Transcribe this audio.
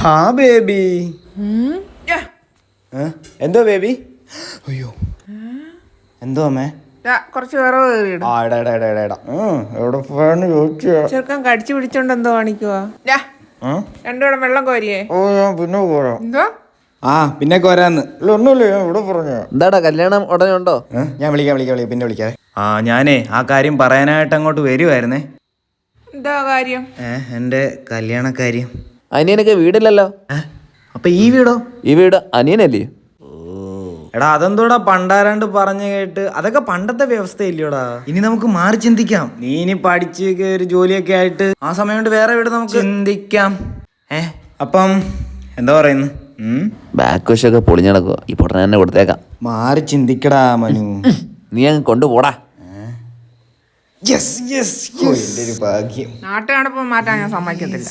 ഹാ ബേബി. എന്തോ ബേബി? അയ്യോ എന്തോ അമ്മേ? കുറച്ച് വിറവ് കയറിയിടും. എവിടെ പോയാന്ന് ചോദിച്ചാ ചെറുക്കൻ കടിച്ചു പിടിച്ചോണ്ട് എന്തോ കാണിക്കുവാ? രണ്ടുകൂടെ വെള്ളം കോരിയേ. ഓ ഞാൻ പിന്നെ പോരാം. എന്തോ പിന്നെ കോരാന്ന്. ഒന്നുമില്ല, ഞാൻ ഇവിടെ പറഞ്ഞ. എന്താടാ കല്യാണം ഉടനെ ഉണ്ടോ? ഞാൻ വിളിക്കാം പിന്നെ വിളിക്കാവേ. ഞാനേ ആ കാര്യം പറയാനായിട്ട് അങ്ങോട്ട് വരുവായിരുന്നേ. എന്താ കാര്യം? എന്റെ കല്യാണക്കാര്യം. അനിയനൊക്കെ വീടില്ലല്ലോ. അപ്പൊ ഈ വീടോ? ഈ വീട് അനിയനല്ലേ? എടാ അതെന്തോടാ പണ്ടാരാണ്ട് പറഞ്ഞു കേട്ട്, അതൊക്കെ പണ്ടത്തെ വ്യവസ്ഥയില്ലോടാ. ഇനി നമുക്ക് മാറി ചിന്തിക്കാം. നീ ഇനി പഠിച്ച് ഒരു ജോലിയൊക്കെ ആയിട്ട് ആ സമയം കൊണ്ട് വേറെ വീട് നമുക്ക് ചിന്തിക്കാം. അപ്പം എന്താ പറയുന്നു? ബാക്ക് വശമൊക്കെ പൊളിഞ്ഞു നടക്കുക. ഈ പൊട്ടനെ തന്നെ കൊടുത്തേക്കാം. മാറി ചിന്തിക്കടാ മനു. നീ അങ്ങ് കൊണ്ടുപോടാ. ഭാഗ്യം. നാട്ടുകാണിപ്പം മാറ്റാൻ ഞാൻ സമ്മതിക്കത്തില്ല.